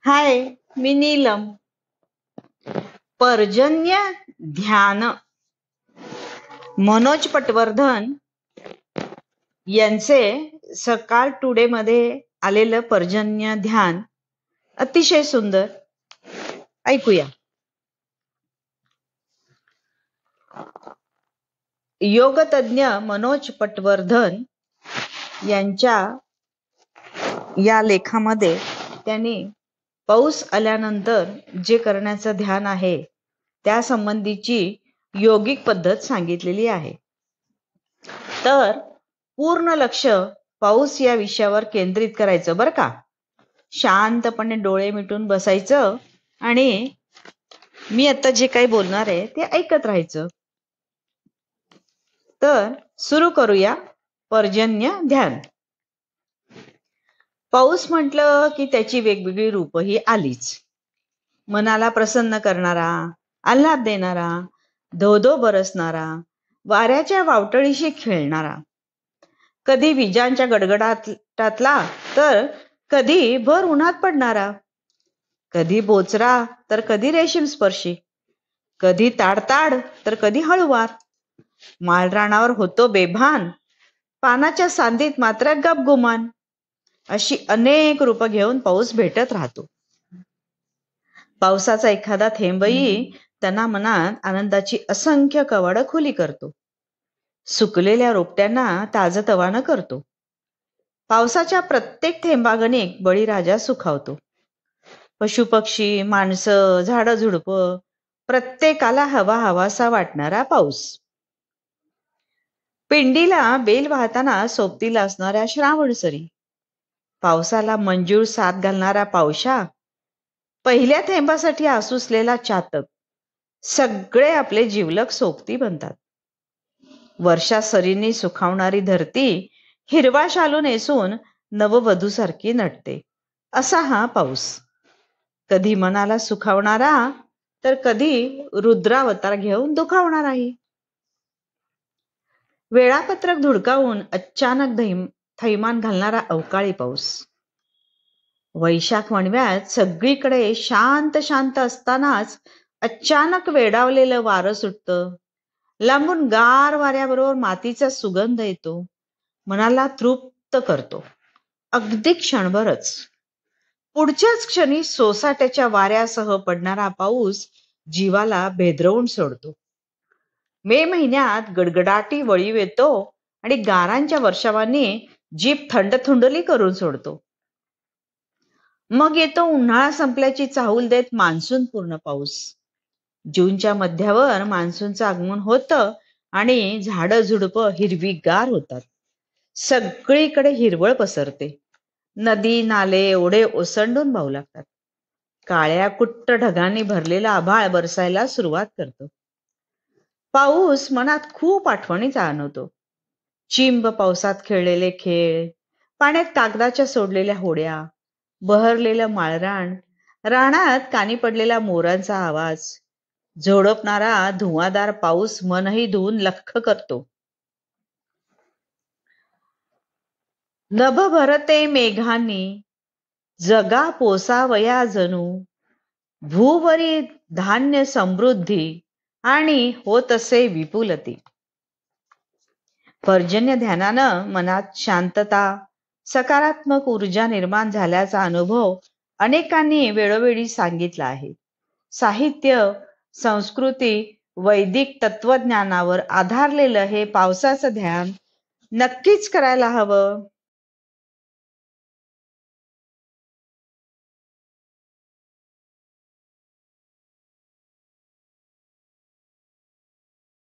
हाय, मी नीलम. पर्जन्य ध्यान. मनोज पटवर्धन यांचे सकाळ टुडे मध्ये आलेलं पर्जन्य ध्यान अतिशय सुंदर. ऐकूया. योगतज्ञ मनोज पटवर्धन यांच्या या लेखामध्ये त्यांनी पाऊस आल्यानंतर जे करण्याचं ध्यान आहे त्या संबंधीची योगिक पद्धत सांगितलेली आहे. तर पूर्ण लक्ष पाऊस या विषयावर केंद्रित करायचं बरं का. शांतपणे डोळे मिटून बसायचं आणि मी आता जे काही बोलणार आहे ते ऐकत राहायचं. तर सुरू करूया पर्जन्य ध्यान. पाऊस म्हटलं की त्याची वेगवेगळी रूप ही आलीच. मनाला प्रसन्न करणारा, आल्हाद देणारा, धोधो बरसणारा, वाऱ्याच्या वावटळीशी खेळणारा, कधी विजांच्या गडगडाटातला तर कधी भर उन्हात पडणारा, कधी बोचरा तर कधी रेशीम स्पर्शी, कधी ताडताड तर कधी हळुवार, माळरानावर होतो बेभान, पानाच्या सांदीत मात्र गपगुमान, अशी अनेक रूपं घेऊन पाऊस भेटत राहतो. पावसाचा एखादा थेंबही त्यांना मनात आनंदाची असंख्य कवाडं खुली करतो. सुकलेल्या रोपट्यांना ताजतवानं करतो. पावसाच्या प्रत्येक थेंबागणिक बळीराजा सुखावतो. पशुपक्षी, माणसं, झाडं झुडपं प्रत्येकाला हवा हवासा वाटणारा पाऊस. पिंडीला बेल वाहताना सोबतीला असणाऱ्या श्रावण सरी, पावसाला मंजूळ साथ घालणारा पावसा, पहिल्या थेंबासाठी आसुसलेला चातक, सगळे आपले जिवलग सोबती बनतात. वर्षा सरींनी सुखावणारी धरती हिरवा शालू नेसून नववधूसारखी नटते. असा हा पाऊस कधी मनाला सुखावणारा तर कधी रुद्रावतार घेऊन दुखावणाराही. वेळापत्रक धुडकावून अचानक थैमान घालणारा अवकाळी पाऊस. वैशाख वणव्यात सगळीकडे शांत शांत असतानाच अचानक वेडावलेलं वारं सुटतं. लांबून गार वाऱ्याबरोबर मातीचा सुगंध येतो. मनाला तृप्त करतो. अगदी क्षणभरच. पुढच्याच क्षणी सोसाट्याच्या वाऱ्यासह पडणारा पाऊस जीवाला भेदरवून सोडतो. मे महिन्यात गडगडाटी वळीव येतो आणि गारांच्या वर्षावांनी जीभ थंडथुंडली करून सोडतो. मग येतो उन्हाळा संपल्याची चाहूल देत मान्सून पूर्ण पाऊस. जूनच्या मध्यावर मान्सूनचं आगमन होतं आणि झाडं झुडपं हिरवीगार होतात. सगळीकडे हिरवळ पसरते. नदी नाले ओढे ओसंडून वाहू लागतात. काळ्या कुट्ट ढगांनी भरलेला आभाळ बरसायला सुरुवात करतो. पाऊस मनात खूप आठवणी जाणवतो. चिंब पावसात खेळलेले खेळ, पाण्यात कागदाच्या सोडलेल्या होड्या, बहरलेलं माळरान, रानात कानी पडलेला मोरांचा आवाज, झोडपणारा धुवाधार पाऊस मनही धुवून लख्ख करतो. नभ भरते मेघांनी जगा पोसावया जणू, भूवरी धान्य समृद्धी आणि होत असे विपुलती. पर्जन्य ध्यानानं मनात शांतता, सकारात्मक ऊर्जा निर्माण झाल्याचा अनुभव अनेकांनी वेळोवेळी सांगितला आहे. साहित्य, संस्कृती, वैदिक तत्वज्ञानावर आधारलेलं हे पावसाचं ध्यान नक्कीच करायला हवं.